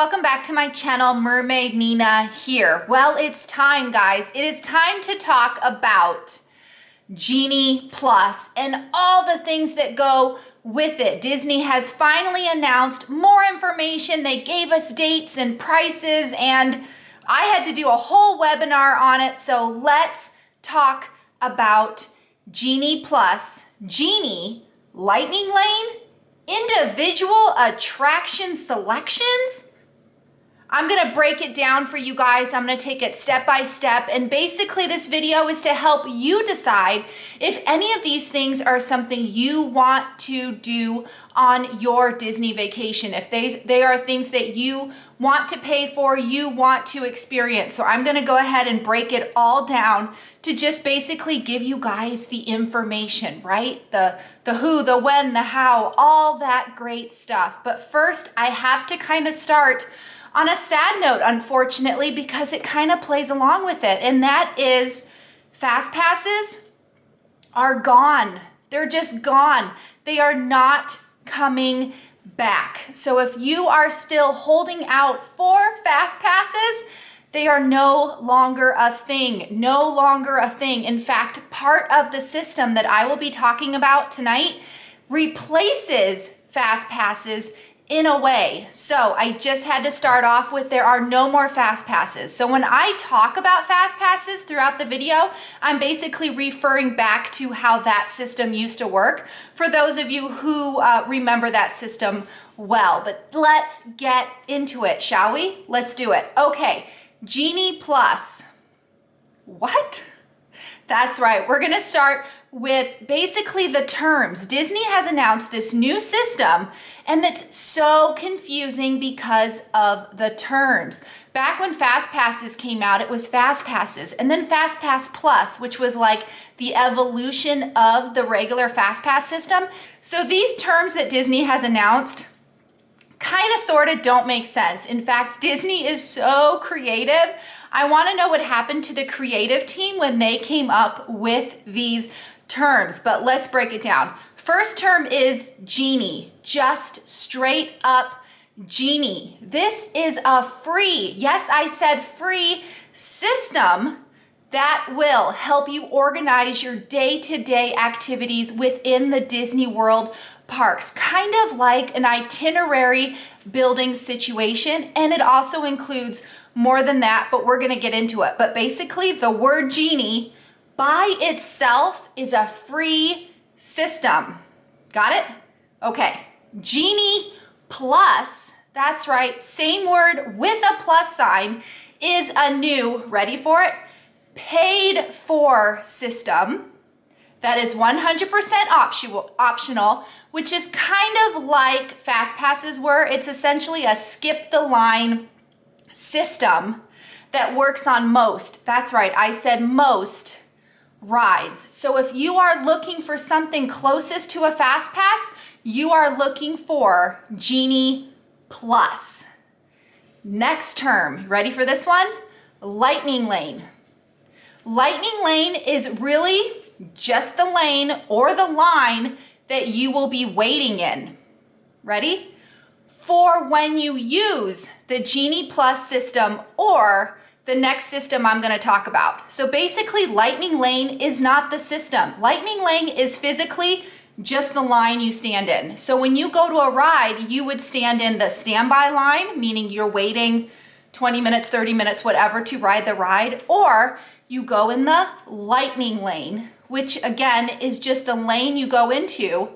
welcome back to my channel. Mermaid Nina here. Well, it's time, guys. It is time to talk about Genie Plus and all the things that go with it. Disney has finally announced more information. They gave us dates and prices, and I had to do a whole webinar on it. So let's talk about Genie Plus. Genie, Lightning Lane, individual attraction selections. I'm gonna break it down for you guys. I'm gonna take it step by step, and basically this video is to help you decide if any of these things are something you want to do on your Disney vacation, if they are things that you want to pay for, you want to experience. So I'm gonna go ahead and break it all down to just basically give you guys the information, right? The who, the when, the how, all that great stuff. But first, I have to kind of start on a sad note, unfortunately, because it kind of plays along with it, and that is fast passes are gone. They're just gone. They are not coming back. So if you are still holding out for fast passes, they are no longer a thing, no longer a thing. In fact, part of the system that I will be talking about tonight replaces fast passes in a way. So I just had to start off with there are no more fast passes. So when I talk about fast passes throughout the video, I'm basically referring back to how that system used to work for those of you who remember that system well. But let's get into it, shall we? Let's do it. Okay, Genie Plus. What? That's right. We're gonna start with basically the terms. Disney has announced this new system, and it's so confusing because of the terms. Back when Fast Passes came out, it was Fast Passes, and then Fast Pass Plus, which was like the evolution of the regular Fast Pass system. So these terms that Disney has announced kind of sort of don't make sense. In fact, Disney is so creative. I want to know what happened to the creative team when they came up with these terms, but let's break it down. First term is Genie, just straight up Genie. This is a free, yes, I said free system that will help you organize your day-to-day activities within the Disney World parks, kind of like an itinerary building situation. And it also includes more than that, but we're gonna get into it. But basically the word Genie by itself is a free system. Got it? Okay, Genie Plus, that's right, same word with a plus sign, is a new, ready for it, paid for system that is 100% optional, which is kind of like Fast Passes were. It's essentially a skip the line system that works on most, that's right, I said most rides. So if you are looking for something closest to a Fast Pass, you are looking for Genie Plus. Next term, ready for this one? Lightning Lane. Lightning Lane is really just the lane or the line that you will be waiting in. Ready? For when you use the Genie Plus system or the next system I'm gonna talk about. So basically, Lightning Lane is not the system. Lightning Lane is physically just the line you stand in. So when you go to a ride, you would stand in the standby line, meaning you're waiting 20 minutes, 30 minutes, whatever, to ride the ride, or you go in the Lightning Lane, which again is just the lane you go into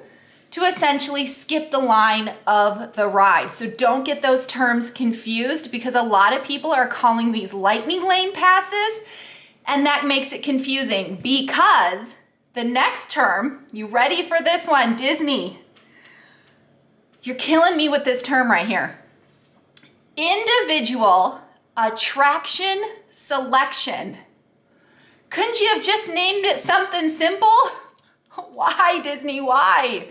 to essentially skip the line of the ride. So don't get those terms confused, because a lot of people are calling these Lightning Lane passes, and that makes it confusing because the next term, you ready for this one, Disney? You're killing me with this term right here. Individual attraction selection. Couldn't you have just named it something simple? Why, Disney, why?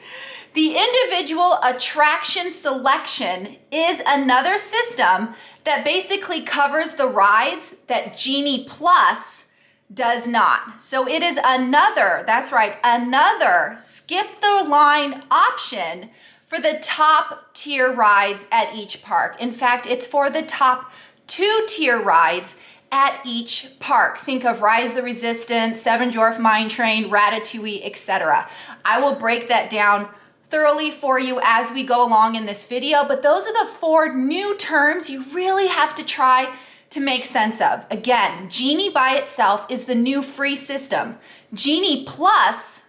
The individual attraction selection is another system that basically covers the rides that Genie Plus does not. So it is another, that's right, another skip the line option for the top tier rides at each park. In fact, it's for the top 2-tier rides at each park. Think of Rise the Resistance, Seven Dwarf Mine Train, Ratatouille, etc. I will break that down thoroughly for you as we go along in this video, but those are the 4 new terms you really have to try to make sense of. Again, Genie by itself is the new free system. Genie Plus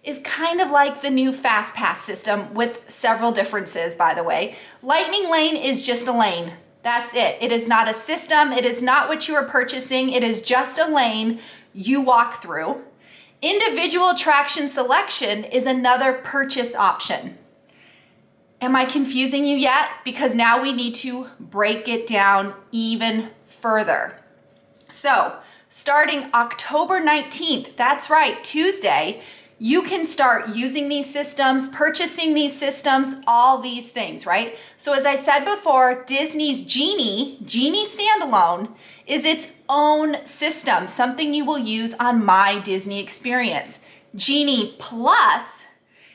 is kind of like the new Fast Pass system with several differences, by the way. Lightning Lane is just a lane. That's it. It is not a system. It is not what you are purchasing. It is just a lane you walk through. Individual attraction selection is another purchase option. Am I confusing you yet? Because now we need to break it down even further. So, starting October 19th, that's right, Tuesday, you can start using these systems, purchasing these systems, all these things, right? So as I said before, Disney's Genie standalone, is its own system, something you will use on My Disney Experience. Genie Plus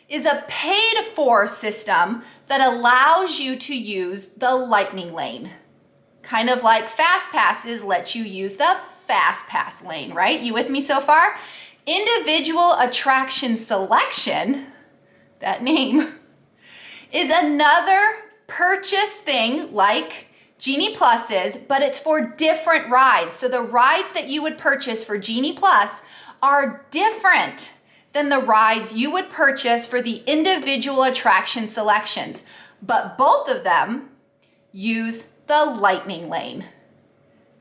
is a paid-for system that allows you to use the Lightning Lane. Kind of like Fast Passes lets you use the Fast Pass lane, right? You with me so far? Individual attraction selection, that name, is another purchase thing like Genie Plus is, but it's for different rides. So the rides that you would purchase for Genie Plus are different than the rides you would purchase for the individual attraction selections. But both of them use the Lightning Lane.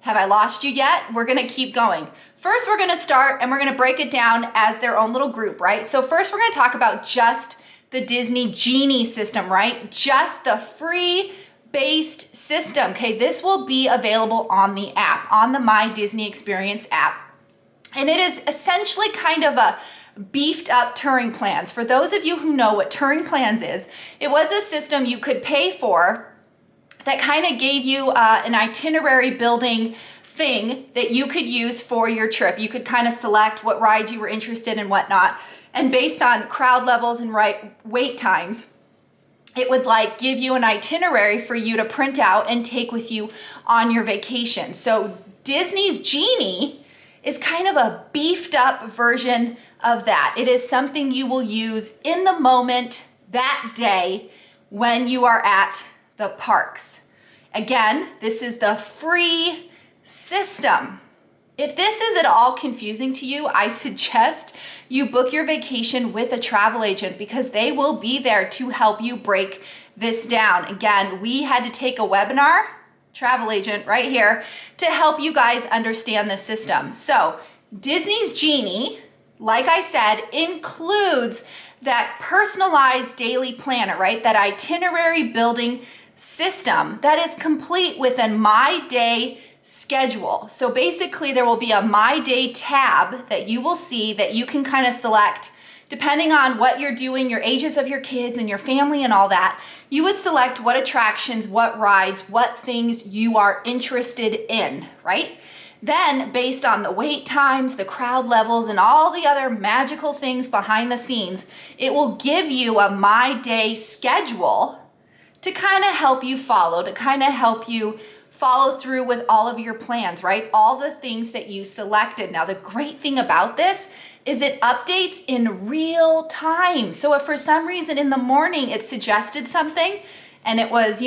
Have I lost you yet? We're gonna keep going. First, we're gonna start and we're gonna break it down as their own little group, right? So first we're gonna talk about just the Disney Genie system, right? Just the free-based system, okay? This will be available on the app, on the My Disney Experience app. And it is essentially kind of a beefed up touring plans. For those of you who know what touring plans is, it was a system you could pay for that kind of gave you an itinerary building thing that you could use for your trip. You could kind of select what rides you were interested in, whatnot. And based on crowd levels and wait times, it would like give you an itinerary for you to print out and take with you on your vacation. So Disney's Genie is kind of a beefed up version of that. It is something you will use in the moment that day when you are at the parks. Again, this is the free system. If this is at all confusing to you, I suggest you book your vacation with a travel agent because they will be there to help you break this down. Again, we had to take a webinar, travel agent right here, to help you guys understand the system. So Disney's Genie, like I said, includes that personalized daily planner, right? That itinerary building system that is complete with a My Day schedule. So basically there will be a My Day tab that you will see that you can kind of select depending on what you're doing, your ages of your kids and your family and all that. You would select what attractions, what rides, what things you are interested in, right? Then based on the wait times, the crowd levels, and all the other magical things behind the scenes, it will give you a My Day schedule to kind of help you follow, to kind of help you follow through with all of your plans, right? All the things that you selected. Now, the great thing about this is it updates in real time. So if for some reason in the morning it suggested something and it was,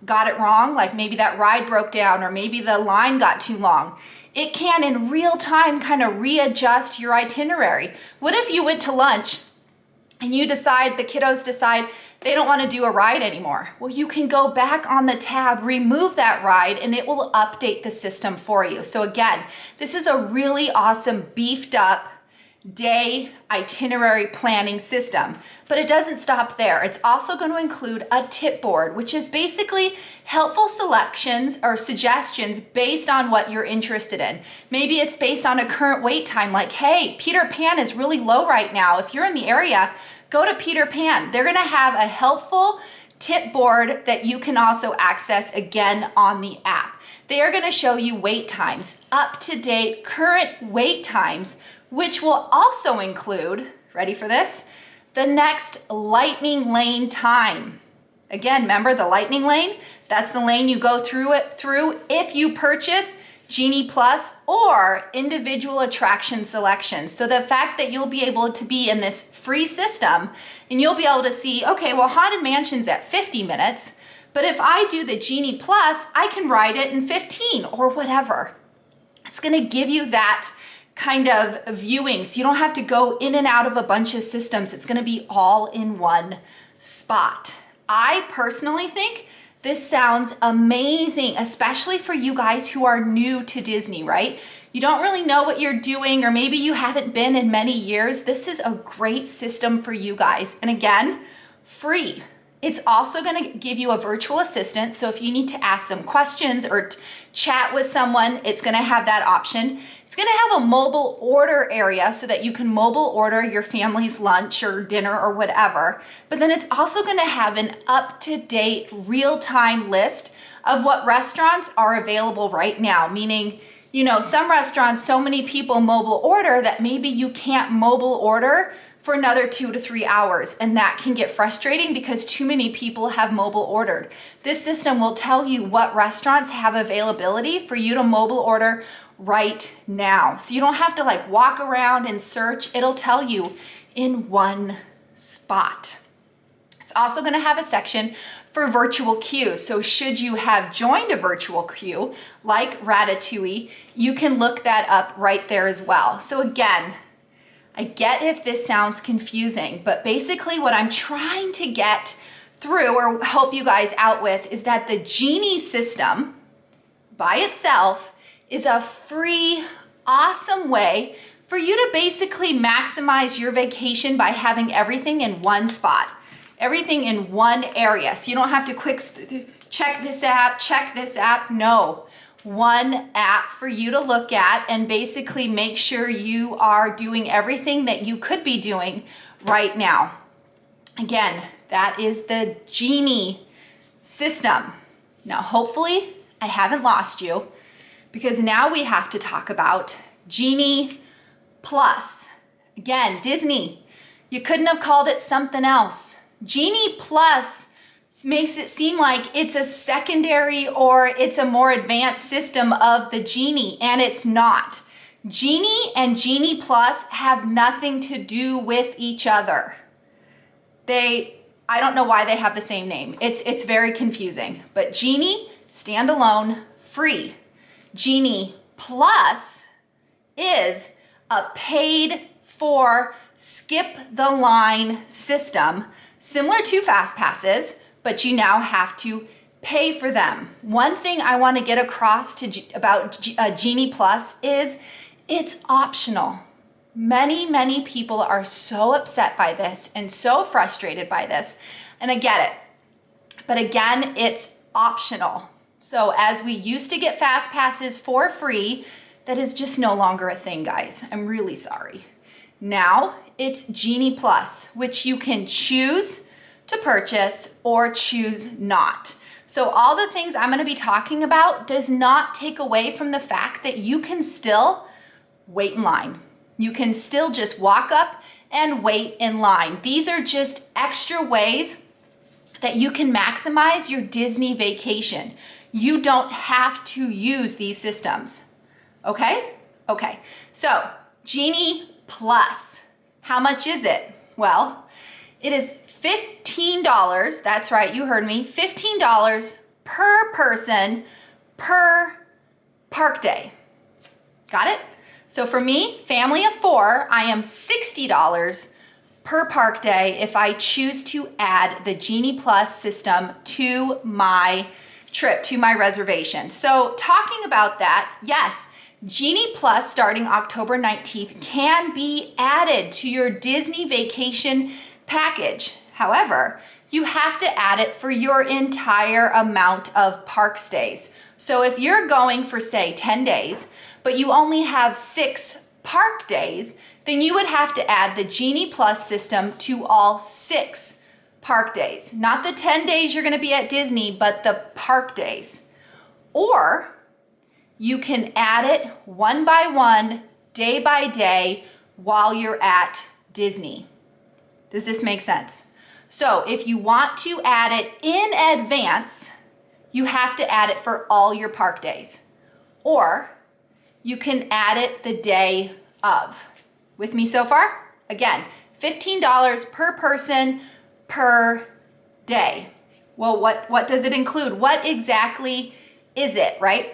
got it wrong, like maybe that ride broke down or maybe the line got too long, it can in real time kind of readjust your itinerary. What if you went to lunch and the kiddos decide they don't want to do a ride anymore? Well, you can go back on the tab, remove that ride, and it will update the system for you. So again, this is a really awesome beefed up day itinerary planning system, but it doesn't stop there. It's also going to include a tip board, which is basically helpful selections or suggestions based on what you're interested in. Maybe it's based on a current wait time, like, hey, Peter Pan is really low right now. If you're in the area, go to Peter Pan. They're going to have a helpful tip board that you can also access again on the app. They are going to show you wait times, up-to-date current wait times, which will also include, ready for this, the next lightning lane time. Again, remember the lightning lane? That's the lane you go through if you purchase Genie Plus or individual attraction selections. So the fact that you'll be able to be in this free system and you'll be able to see, okay, well, Haunted Mansion's at 50 minutes, but if I do the Genie Plus, I can ride it in 15 or whatever. It's gonna give you that kind of viewing, so you don't have to go in and out of a bunch of systems. It's gonna be all in one spot. I personally think this sounds amazing, especially for you guys who are new to Disney, right? You don't really know what you're doing, or maybe you haven't been in many years. This is a great system for you guys. And again, free. It's also gonna give you a virtual assistant. So if you need to ask some questions or chat with someone, it's gonna have that option. It's gonna have a mobile order area so that you can mobile order your family's lunch or dinner or whatever. But then it's also gonna have an up-to-date real-time list of what restaurants are available right now. Meaning, you know, some restaurants, so many people mobile order that maybe you can't mobile order for another 2 to 3 hours. And that can get frustrating because too many people have mobile ordered. This system will tell you what restaurants have availability for you to mobile order right now. So you don't have to like walk around and search. It'll tell you in one spot. It's also gonna have a section for virtual queues. So should you have joined a virtual queue like Ratatouille, you can look that up right there as well. So again, I get if this sounds confusing, but basically what I'm trying to get through or help you guys out with is that the Genie system by itself is a free, awesome way for you to basically maximize your vacation by having everything in one spot, everything in one area. So you don't have to quick check this app. No. One app for you to look at and basically make sure you are doing everything that you could be doing right now. Again, that is the Genie system. Now, hopefully I haven't lost you, because now we have to talk about Genie Plus. Again, Disney, you couldn't have called it something else. Genie Plus makes it seem like it's a secondary or it's a more advanced system of the Genie, and it's not. Genie and Genie Plus have nothing to do with each other. I don't know why they have the same name. It's very confusing, but Genie, standalone, free. Genie Plus is a paid for skip the line system, similar to Fast Passes, but you now have to pay for them. One thing I want to get across about Genie Plus is it's optional. Many people are so upset by this and so frustrated by this, and I get it. But again, it's optional. So as we used to get Fast Passes for free, that is just no longer a thing, guys. I'm really sorry. Now it's Genie Plus, which you can choose to purchase or choose not. So all the things I'm gonna be talking about does not take away from the fact that you can still wait in line. You can still just walk up and wait in line. These are just extra ways that you can maximize your Disney vacation. You don't have to use these systems, okay? Okay, so Genie Plus, how much is it? Well, it is $15, that's right, you heard me, $15 per person per park day. Got it? So for me, family of 4, I am $60 per park day if I choose to add the Genie Plus system to my trip, to my reservation. So talking about that, yes, Genie Plus starting October 19th can be added to your Disney vacation package. However, you have to add it for your entire amount of park stays. So if you're going for, say, 10 days, but you only have 6 park days, then you would have to add the Genie Plus system to all 6 park days. Not the 10 days you're gonna be at Disney, but the park days. Or you can add it one by one, day by day, while you're at Disney. Does this make sense? So if you want to add it in advance, you have to add it for all your park days. Or you can add it the day of. With me so far? Again, $15 per person per day. Well, what does it include? What exactly is it, right?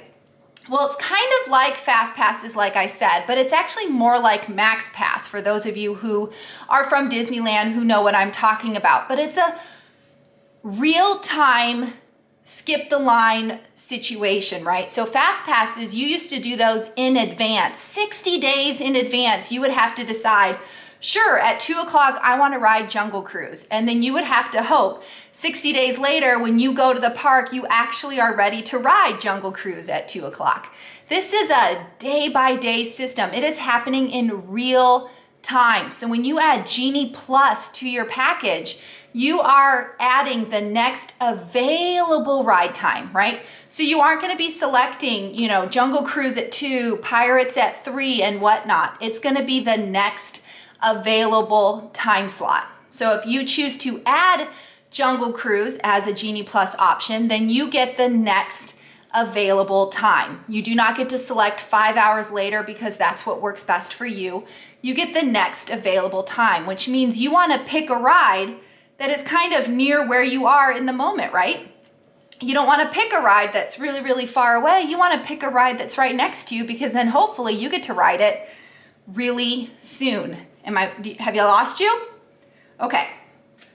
Well, it's kind of like Fast Passes, like I said, but it's actually more like Max Pass for those of you who are from Disneyland who know what I'm talking about. But it's a real-time skip the line situation, right? So Fast Passes, you used to do those in advance, 60 days in advance. You would have to decide, sure, at 2 o'clock, I want to ride Jungle Cruise. And then you would have to hope 60 days later, when you go to the park, you actually are ready to ride Jungle Cruise at 2 o'clock. This is a day-by-day system. It is happening in real time. So when you add Genie Plus to your package, you are adding the next available ride time, right? So you aren't going to be selecting, Jungle Cruise at 2, Pirates at 3, and whatnot. It's going to be the next available time slot. So if you choose to add Jungle Cruise as a Genie Plus option, then you get the next available time. You do not get to select 5 hours later because that's what works best for you. You get the next available time, which means you want to pick a ride that is kind of near where you are in the moment, right? You don't want to pick a ride that's really, really far away. You want to pick a ride that's right next to you because then hopefully you get to ride it really soon. Have you lost you? Okay.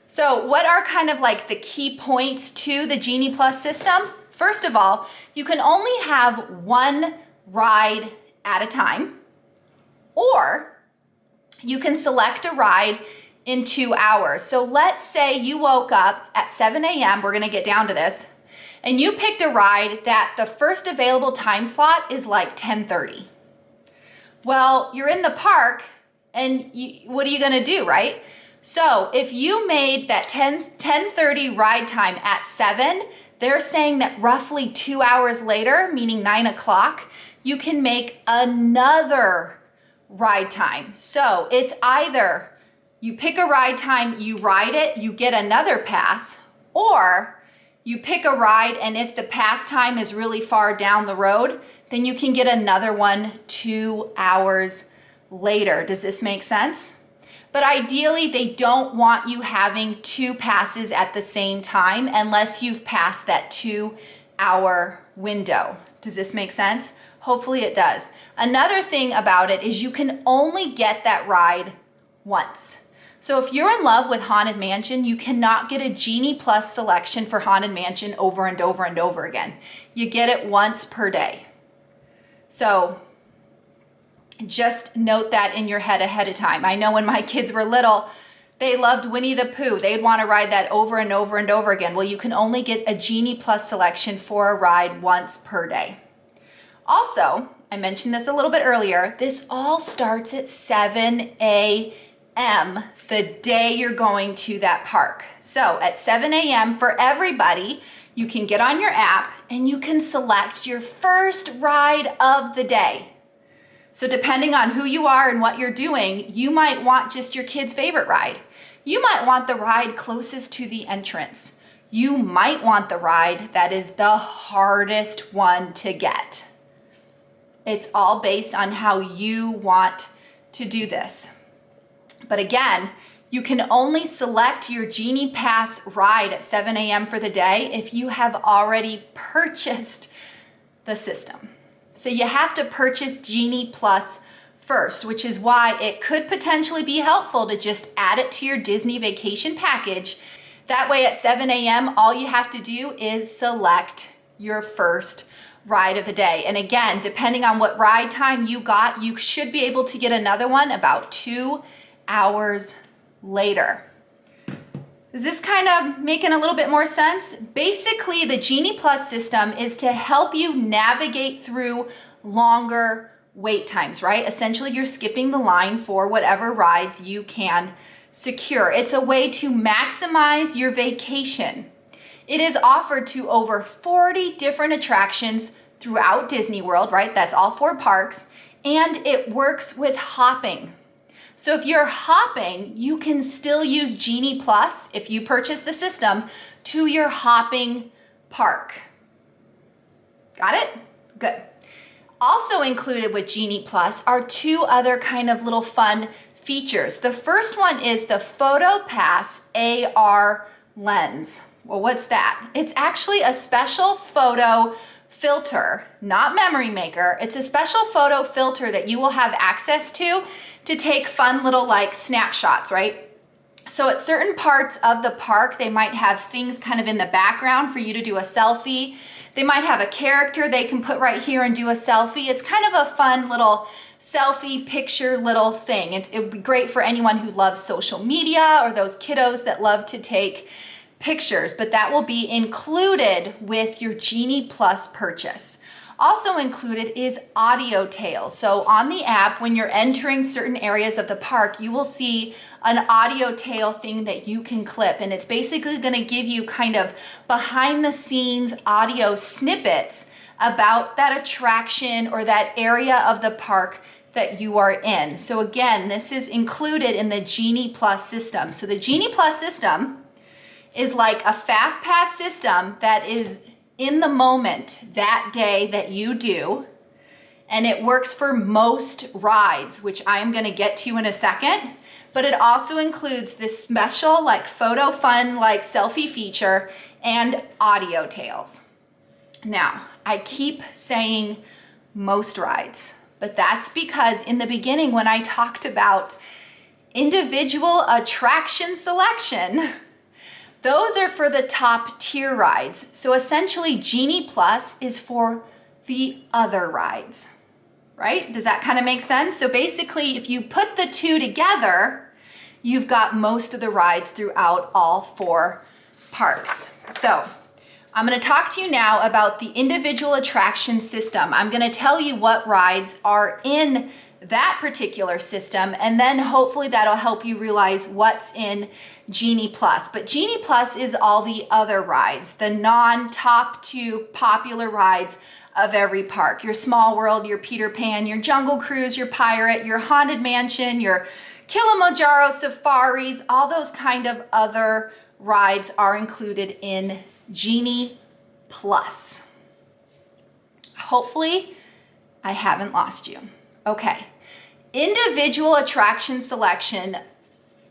So what are kind of like the key points to the Genie Plus system? First of all, you can only have one ride at a time, or you can select a ride in 2 hours. So let's say you woke up at 7 a.m., we're gonna get down to this, and you picked a ride that the first available time slot is like 10:30. Well, you're in the park and what are you gonna do, right? So if you made that 10:30 ride time at 7, they're saying that roughly 2 hours later, meaning 9 o'clock, you can make another ride time. So it's either you pick a ride time, you ride it, you get another pass, or you pick a ride and if the pass time is really far down the road, then you can get another one 2 hours later. Does this make sense? But ideally, they don't want you having 2 passes at the same time unless you've passed that 2-hour window. Does this make sense? Hopefully it does. Another thing about it is you can only get that ride once. So if you're in love with Haunted Mansion, you cannot get a Genie Plus selection for Haunted Mansion over and over and over again. You get it once per day. So just note that in your head ahead of time. I know when my kids were little, they loved Winnie the Pooh. They'd want to ride that over and over and over again. Well, you can only get a Genie Plus selection for a ride once per day. Also, I mentioned this a little bit earlier, this all starts at 7 a.m. the day you're going to that park. So at 7 a.m. for everybody, you can get on your app and you can select your first ride of the day. So depending on who you are and what you're doing, you might want just your kid's favorite ride. You might want the ride closest to the entrance. You might want the ride that is the hardest one to get. It's all based on how you want to do this. But again, you can only select your Genie Pass ride at 7 a.m. for the day if you have already purchased the system. So you have to purchase Genie Plus first, which is why it could potentially be helpful to just add it to your Disney vacation package. That way at 7 a.m., all you have to do is select your first ride of the day. And again, depending on what ride time you got, you should be able to get another one about 2 hours later. Is this kind of making a little bit more sense? Basically, the Genie Plus system is to help you navigate through longer wait times, right? Essentially, you're skipping the line for whatever rides you can secure. It's a way to maximize your vacation. It is offered to over 40 different attractions throughout Disney World, right? That's all 4 parks, and it works with hopping. So if you're hopping, you can still use Genie Plus, if you purchase the system, to your hopping park. Got it? Good. Also included with Genie Plus are two other kind of little fun features. The first one is the Photo Pass AR lens. Well, what's that? It's actually a special photo filter, not memory maker. It's a special photo filter that you will have access to take fun little like snapshots, right? So at certain parts of the park, they might have things kind of in the background for you to do a selfie. They might have a character they can put right here and do a selfie. It's kind of a fun little selfie picture little thing. It would be great for anyone who loves social media or those kiddos that love to take pictures, but that will be included with your Genie Plus purchase. Also included is audio tails. So on the app, when you're entering certain areas of the park, you will see an audio tail thing that you can clip. And it's basically gonna give you kind of behind the scenes audio snippets about that attraction or that area of the park that you are in. So again, this is included in the Genie Plus system. So the Genie Plus system is like a fast pass system that is in the moment that day that you do, and it works for most rides, which I am gonna get to in a second, but it also includes this special like photo fun like selfie feature and audio tails. Now, I keep saying most rides, but that's because in the beginning when I talked about individual attraction selection, those are for the top tier rides. So essentially Genie Plus is for the other rides, right? Does that kind of make sense? So basically if you put the two together, you've got most of the rides throughout all four parks. So I'm gonna talk to you now about the individual attraction system. I'm gonna tell you what rides are in that particular system, and then hopefully that'll help you realize what's in Genie Plus. But Genie Plus is all the other rides, the non-top two popular rides of every park. Your Small World, your Peter Pan, your Jungle Cruise, your Pirate, your Haunted Mansion, your Kilimanjaro Safaris, all those kind of other rides are included in Genie Plus. Hopefully I haven't lost you. Okay, individual attraction selection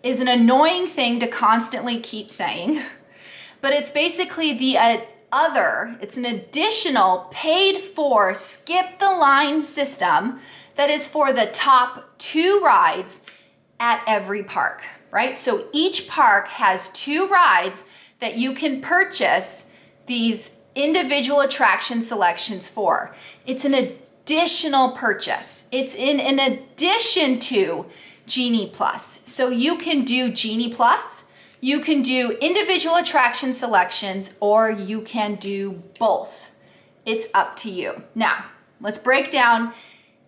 is an annoying thing to constantly keep saying, but it's basically the it's an additional paid for skip the line system that is for the top two rides at every park, right? So each park has two rides that you can purchase these individual attraction selections for. It's an additional purchase. It's in addition to Genie Plus. So you can do Genie Plus, you can do individual attraction selections, or you can do both. It's up to you. Now, let's break down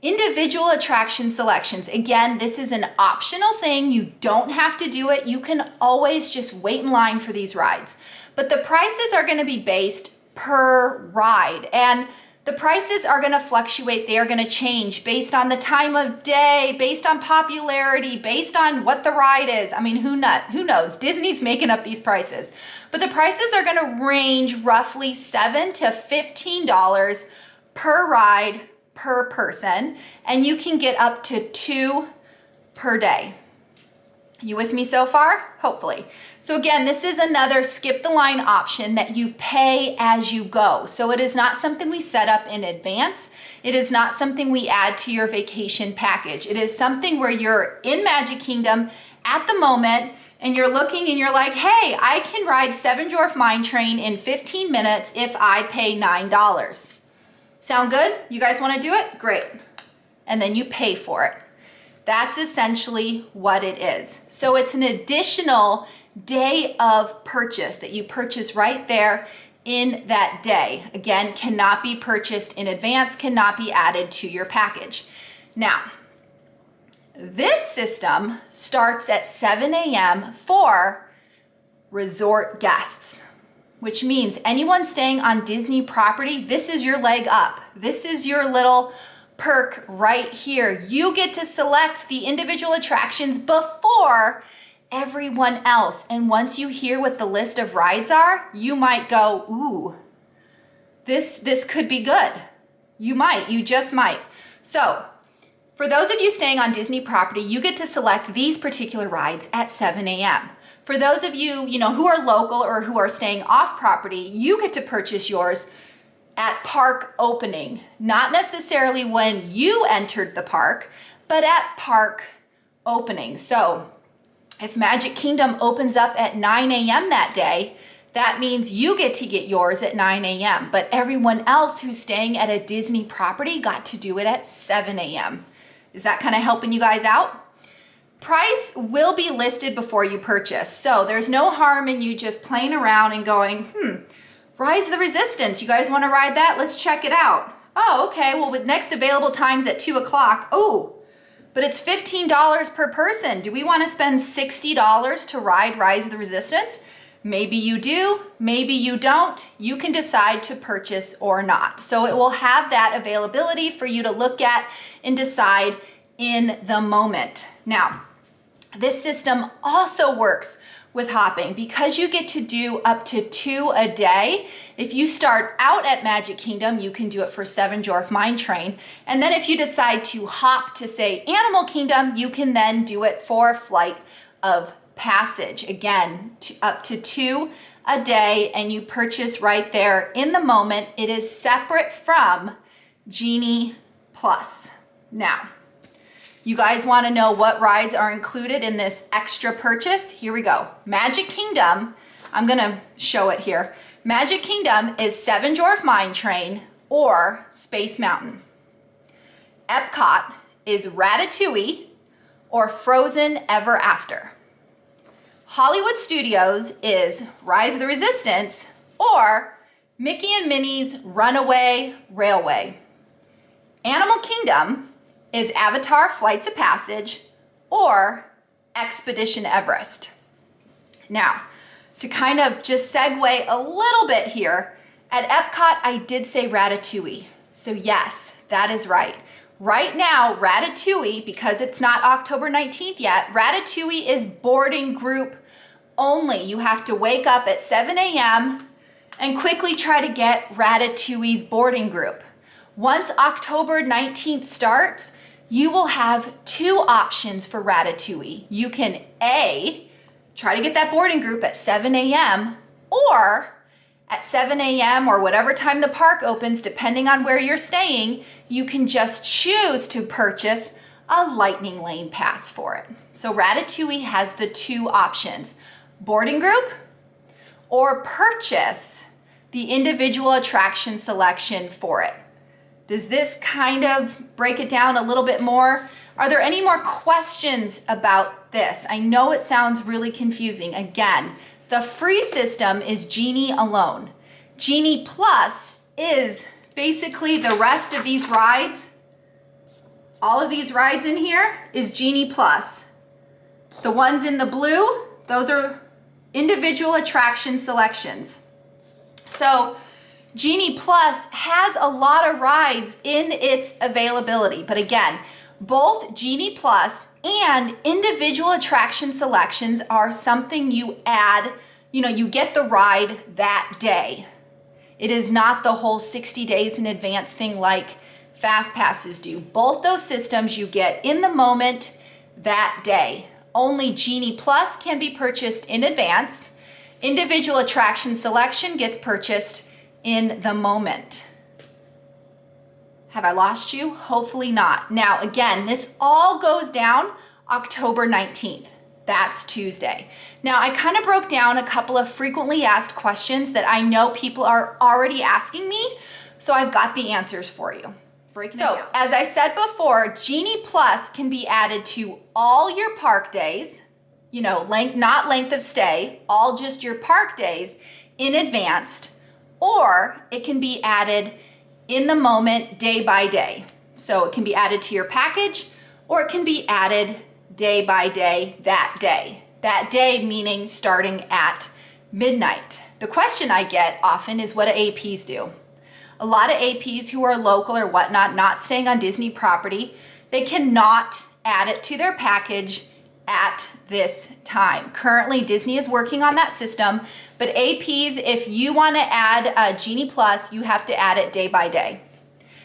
individual attraction selections. Again, this is an optional thing. You don't have to do it. You can always just wait in line for these rides. But the prices are going to be based per ride, and the prices are going to fluctuate. They are going to change based on the time of day, based on popularity, based on what the ride is. I mean, who knows? Disney's making up these prices. But the prices are going to range roughly $7 to $15 per ride per person, and you can get up to 2 per day. You with me so far? Hopefully. So again, this is another skip the line option that you pay as you go. So it is not something we set up in advance. It is not something we add to your vacation package. It is something where you're in Magic Kingdom at the moment and you're looking and you're like, hey, I can ride Seven Dwarf Mine Train in 15 minutes if I pay $9. Sound good? You guys want to do it? Great. And then you pay for it. That's essentially what it is. So it's an additional day of purchase that you purchase right there in that day. Again, cannot be purchased in advance, cannot be added to your package. Now, this system starts at 7 a.m. for resort guests, which means anyone staying on Disney property, this is your leg up. This is your little perk right here. You get to select the individual attractions before everyone else. And once you hear what the list of rides are, you might go, ooh, this could be good. You just might. So for those of you staying on Disney property, you get to select these particular rides at 7 a.m. For those of you, who are local or who are staying off property, you get to purchase yours at park opening. Not necessarily when you entered the park, but at park opening. So if Magic Kingdom opens up at 9 a.m. that day, that means you get to get yours at 9 a.m. But everyone else who's staying at a Disney property got to do it at 7 a.m. Is that kind of helping you guys out? Price will be listed before you purchase. So there's no harm in you just playing around and going, Rise of the Resistance. You guys want to ride that? Let's check it out. Oh, okay. Well, with next available times at 2 o'clock. Oh, but it's $15 per person. Do we want to spend $60 to ride Rise of the Resistance? Maybe you do, maybe you don't. You can decide to purchase or not. So it will have that availability for you to look at and decide in the moment. Now, this system also works with hopping because you get to do up to 2 a day. If you start out at Magic Kingdom, you can do it for 7 Dwarf Mine Train. And then if you decide to hop to, say, Animal Kingdom, you can then do it for Flight of Passage. Again, up to 2 a day, and you purchase right there in the moment. It is separate from Genie Plus. Now, you guys want to know what rides are included in this extra purchase? Here we go. Magic Kingdom, I'm going to show it here. Magic Kingdom is 7 Dwarf Mine Train or Space Mountain. Epcot is Ratatouille or Frozen Ever After. Hollywood Studios is Rise of the Resistance or Mickey and Minnie's Runaway Railway. Animal Kingdom is Avatar Flights of Passage or Expedition Everest. Now, to kind of just segue a little bit here, at Epcot I did say Ratatouille. So yes, that is right. Right now, Ratatouille, because it's not October 19th yet, Ratatouille is boarding group only. You have to wake up at 7 a.m. and quickly try to get Ratatouille's boarding group. Once October 19th starts, you will have 2 options for Ratatouille. You can A, try to get that boarding group at 7 a.m. or at 7 a.m. or whatever time the park opens, depending on where you're staying, you can just choose to purchase a Lightning Lane pass for it. So Ratatouille has the 2 options, boarding group or purchase the individual attraction selection for it. Does this kind of break it down a little bit more? Are there any more questions about this? I know it sounds really confusing. Again, the free system is Genie alone. Genie Plus is basically the rest of these rides. All of these rides in here is Genie Plus. The ones in the blue, those are individual attraction selections. So Genie Plus has a lot of rides in its availability. But again, both Genie Plus and individual attraction selections are something you add, you get the ride that day. It is not the whole 60 days in advance thing like Fast Passes do. Both those systems you get in the moment that day. Only Genie Plus can be purchased in advance. Individual attraction selection gets purchased in the moment. Have I lost you? Hopefully not. Now, again, this all goes down October 19th. That's Tuesday. Now, I kind of broke down a couple of frequently asked questions that I know people are already asking me, so I've got the answers for you. So, as I said before, Genie Plus can be added to all your park days, not length of stay, all just your park days in advance, or it can be added in the moment, day by day. So it can be added to your package, or it can be added day by day that day. That day meaning starting at midnight. The question I get often is, what do APs do? A lot of APs who are local or whatnot, not staying on Disney property, they cannot add it to their package at this time. Currently, Disney is working on that system, but APs, if you want to add a Genie Plus, you have to add it day by day.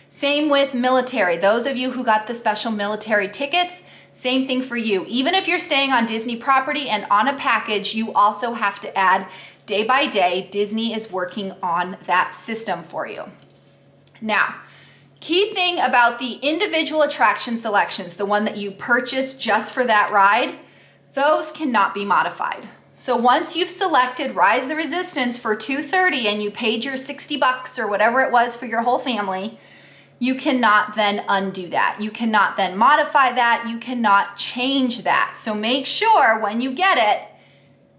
Same with military. Those of you who got the special military tickets, same thing for you. Even if you're staying on Disney property and on a package, you also have to add day by day. Disney is working on that system for you. Now, key thing about the individual attraction selections, the one that you purchased just for that ride, those cannot be modified. So once you've selected Rise the Resistance for $230 and you paid your $60 or whatever it was for your whole family, you cannot then undo that. You cannot then modify that. You cannot change that. So make sure when you get it,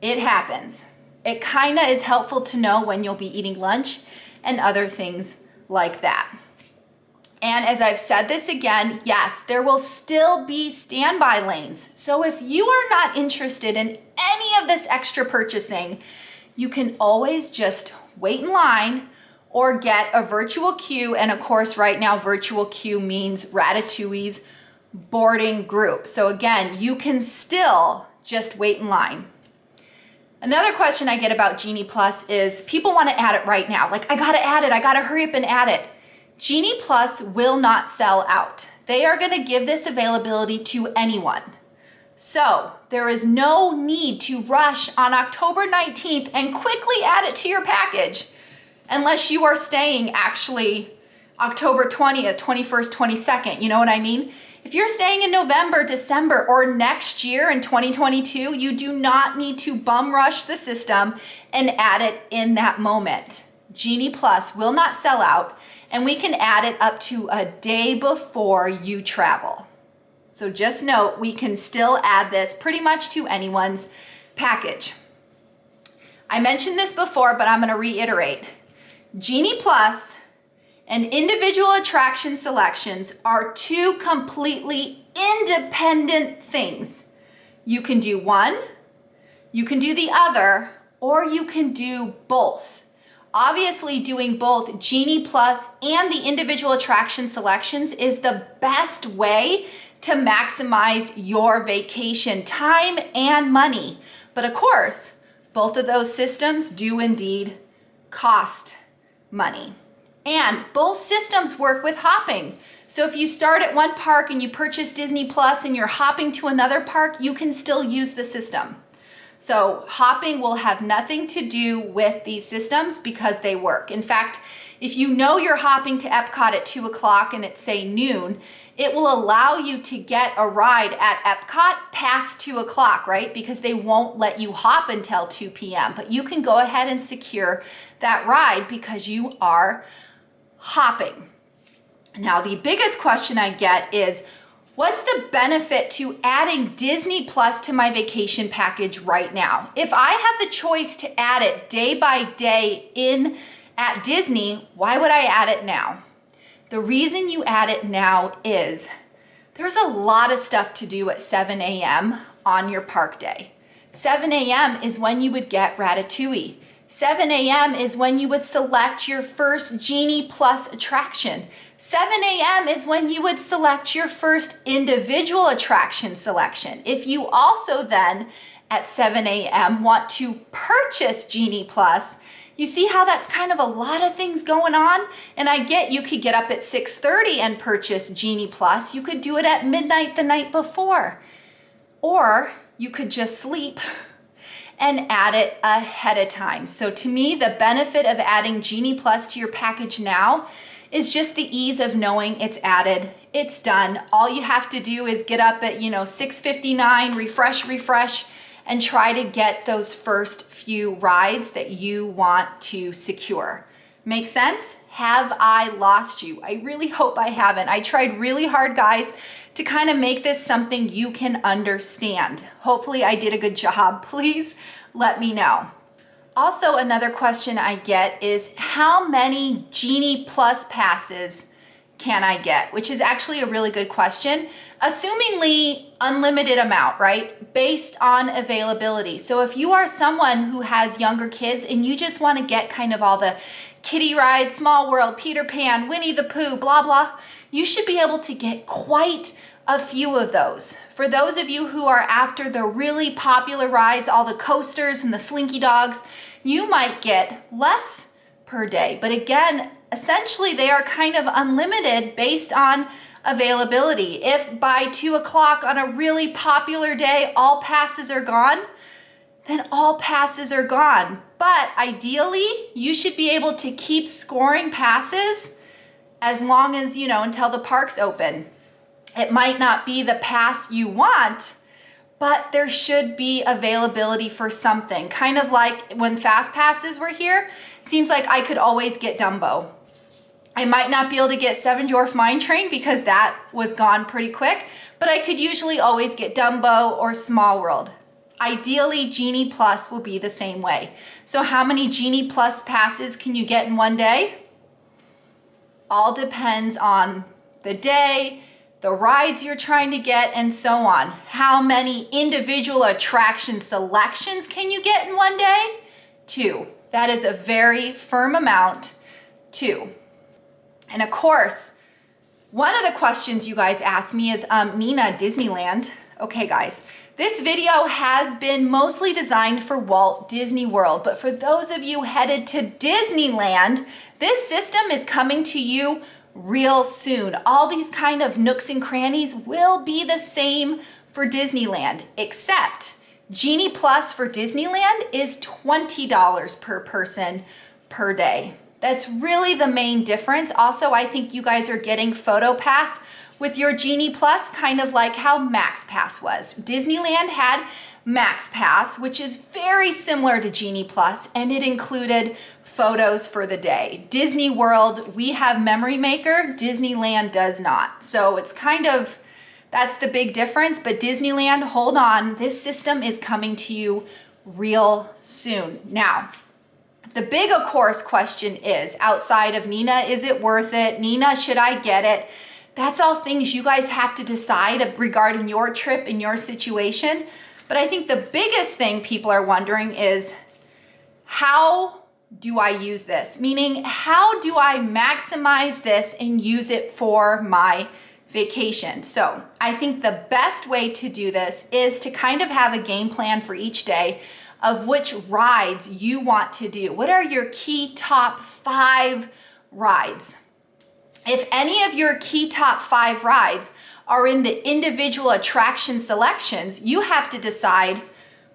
it happens. It kind of is helpful to know when you'll be eating lunch and other things like that. And as I've said this again, yes, there will still be standby lanes. So if you are not interested in any of this extra purchasing, you can always just wait in line or get a virtual queue. And of course, right now, virtual queue means Ratatouille's boarding group. So again, you can still just wait in line. Another question I get about Genie Plus is people want to add it right now. Like, I gotta add it, I gotta hurry up and add it. Genie Plus will not sell out. They are gonna give this availability to anyone. So there is no need to rush on October 19th and quickly add it to your package unless you are staying actually October 20th, 21st, 22nd. You know what I mean? If you're staying in November, December, or next year in 2022, you do not need to bum rush the system and add it in that moment. Genie Plus will not sell out, and we can add it up to a day before you travel. So just note, we can still add this pretty much to anyone's package. I mentioned this before, but I'm going to reiterate. Genie Plus and individual attraction selections are two completely independent things. You can do one, you can do the other, or you can do both. Obviously, doing both Genie Plus and the individual attraction selections is the best way to maximize your vacation time and money. But of course, both of those systems do indeed cost money. And both systems work with hopping. So if you start at one park and you purchase Disney Plus and you're hopping to another park, you can still use the system. So hopping will have nothing to do with these systems because they work. In fact, if you know you're hopping to Epcot at 2 o'clock and it's say noon, it will allow you to get a ride at Epcot past 2 o'clock, right? Because they won't let you hop until 2 p.m. But you can go ahead and secure that ride because you are hopping. Now, the biggest question I get is, what's the benefit to adding Disney Plus to my vacation package right now? If I have the choice to add it day by day in at Disney, why would I add it now? The reason you add it now is there's a lot of stuff to do at 7 a.m. on your park day. 7 a.m. is when you would get Ratatouille. 7 a.m. is when you would select your first Genie Plus attraction. 7 a.m. is when you would select your first individual attraction selection. If you also then at 7 a.m. want to purchase Genie Plus, you see how that's kind of a lot of things going on? And I get you could get up at 6:30 and purchase Genie Plus. You could do it at midnight the night before. Or you could just sleep and add it ahead of time. So to me, the benefit of adding Genie Plus to your package now is just the ease of knowing it's added, it's done. All you have to do is get up at 6:59, refresh, and try to get those first few rides that you want to secure. Make sense? Have I lost you? I really hope I haven't. I tried really hard, guys, to kind of make this something you can understand. Hopefully I did a good job. Please let me know. Also, another question I get is how many Genie Plus passes can I get? Which is actually a really good question. Assumingly unlimited amount, right? Based on availability. So if you are someone who has younger kids and you just want to get kind of all the kiddie rides, Small World, Peter Pan, Winnie the Pooh, blah, blah, you should be able to get quite a few of those. For those of you who are after the really popular rides, all the coasters and the slinky dogs, you might get less per day. But again, essentially they are kind of unlimited based on availability. If by 2 o'clock on a really popular day, all passes are gone, then all passes are gone. But ideally, you should be able to keep scoring passes as long as, until the park's open. It might not be the pass you want, but there should be availability for something. Kind of like when fast passes were here, seems like I could always get Dumbo. I might not be able to get Seven Dwarf Mine Train because that was gone pretty quick, but I could usually always get Dumbo or Small World. Ideally, Genie Plus will be the same way. So how many Genie Plus passes can you get in one day? All depends on the day, the rides you're trying to get, and so on. How many individual attraction selections can you get in one day? 2. That is a very firm amount, 2. And of course, one of the questions you guys asked me is, Nina, Disneyland. Okay, guys, this video has been mostly designed for Walt Disney World, but for those of you headed to Disneyland, this system is coming to you real soon. All these kind of nooks and crannies will be the same for Disneyland, except Genie Plus for Disneyland is $20 per person per day. That's really the main difference. Also, I think you guys are getting Photo Pass with your Genie Plus, kind of like how Max Pass was. Disneyland had Max Pass, which is very similar to Genie Plus, and it included photos for the day. Disney World, we have Memory Maker, Disneyland does not. So it's kind of, that's the big difference, but Disneyland, hold on, this system is coming to you real soon. Now, the big, of course, question is, outside of Nina, is it worth it? Nina, should I get it? That's all things you guys have to decide regarding your trip and your situation. But I think the biggest thing people are wondering is, how do I use this? Meaning, how do I maximize this and use it for my vacation? So I think the best way to do this is to kind of have a game plan for each day of which rides you want to do. What are your key top 5 rides? If any of your key top 5 rides are in the individual attraction selections, you have to decide,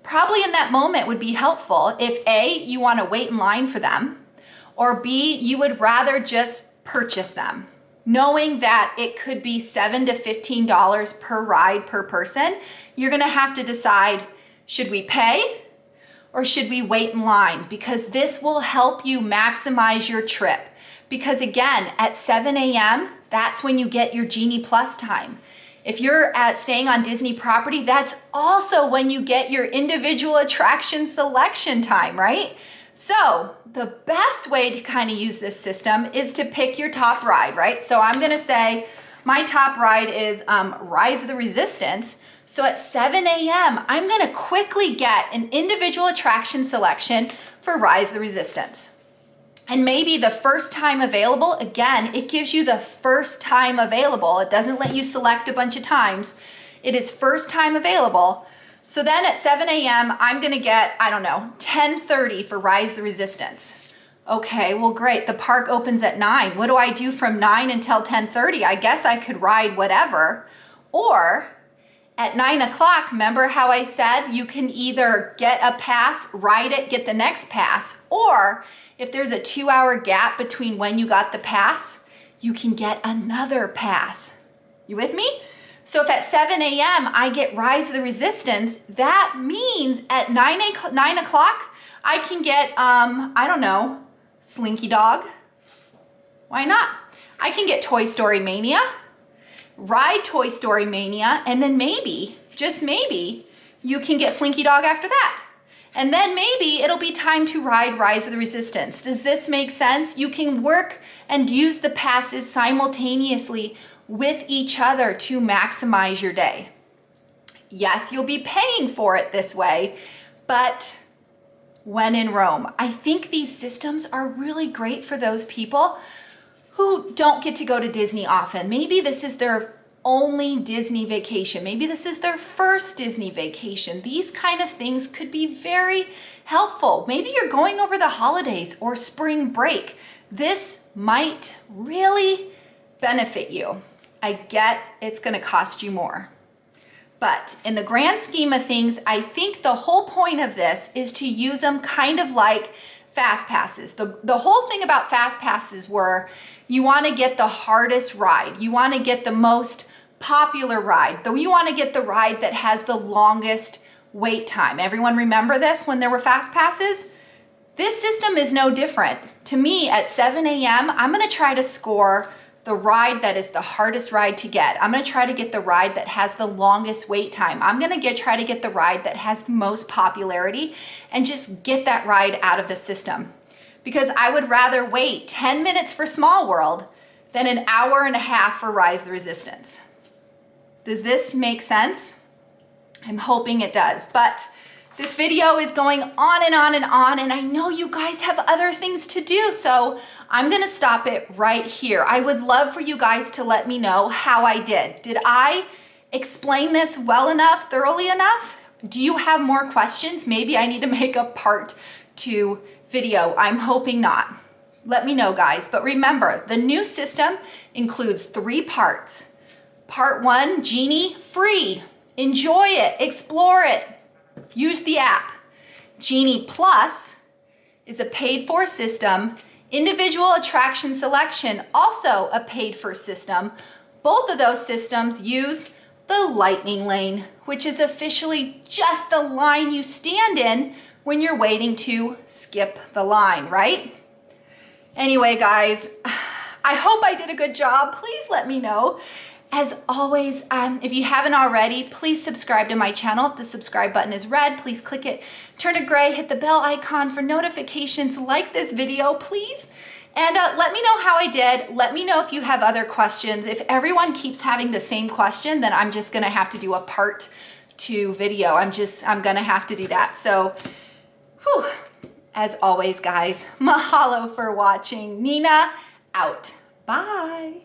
probably in that moment would be helpful if A, you want to wait in line for them, or B, you would rather just purchase them, knowing that it could be $7 to $15 per ride per person. You're going to have to decide, should we pay or should we wait in line? Because this will help you maximize your trip. Because again, at 7 a.m., that's when you get your Genie Plus time. If you're staying on Disney property, that's also when you get your individual attraction selection time, right? So the best way to kind of use this system is to pick your top ride, right? So I'm gonna say my top ride is Rise of the Resistance. So at 7 a.m., I'm gonna quickly get an individual attraction selection for Rise of the Resistance. And maybe the first time available, again, it gives you the first time available. It doesn't let you select a bunch of times. It is first time available. So then at 7 a.m., I'm gonna get, 10:30 for Rise of the Resistance. Okay, well great, the park opens at 9. What do I do from 9 until 10:30? I guess I could ride whatever. Or at 9 o'clock, remember how I said you can either get a pass, ride it, get the next pass, or if there's a 2-hour gap between when you got the pass, you can get another pass. You with me? So if at 7 a.m. I get Rise of the Resistance, that means at 9 o'clock, I can get, Slinky Dog. Why not? I can get Toy Story Mania, ride Toy Story Mania, and then maybe, just maybe, you can get Slinky Dog after that. And then maybe it'll be time to ride Rise of the Resistance. Does this make sense? You can work and use the passes simultaneously with each other to maximize your day. Yes, you'll be paying for it this way, but when in Rome, I think these systems are really great for those people who don't get to go to Disney often. Maybe this is their only Disney vacation. Maybe this is their first Disney vacation. These kind of things could be very helpful. Maybe you're going over the holidays or spring break. This might really benefit you. I get it's going to cost you more. But in the grand scheme of things, I think the whole point of this is to use them kind of like fast passes. The whole thing about fast passes were you want to get the hardest ride. You want to get the most popular ride. Though you want to get the ride that has the longest wait time. Everyone remember this when there were fast passes? This system is no different. To me, at 7 a.m., I'm going to try to score the ride that is the hardest ride to get. I'm going to try to get the ride that has the longest wait time. I'm going to try to get the ride that has the most popularity and just get that ride out of the system. Because I would rather wait 10 minutes for Small World than an hour and a half for Rise of the Resistance. Does this make sense? I'm hoping it does. But this video is going on and on and on, and I know you guys have other things to do, so I'm gonna stop it right here. I would love for you guys to let me know how I did. Did I explain this well enough, thoroughly enough? Do you have more questions? Maybe I need to make a part 2 video. I'm hoping not. Let me know, guys. But remember, the new system includes 3 parts. Part 1, Genie, free. Enjoy it, explore it. Use the app. Genie Plus is a paid-for system. Individual attraction selection, also a paid-for system. Both of those systems use the lightning lane, which is officially just the line you stand in when you're waiting to skip the line, right? Anyway, guys, I hope I did a good job. Please let me know. As always, if you haven't already, please subscribe to my channel. If the subscribe button is red, please click it. Turn it gray, hit the bell icon for notifications. Like this video, please. And let me know how I did. Let me know if you have other questions. If everyone keeps having the same question, then I'm just gonna have to do a part 2 video. I'm gonna have to do that. So, whew, as always, guys, mahalo for watching. Nina, out. Bye.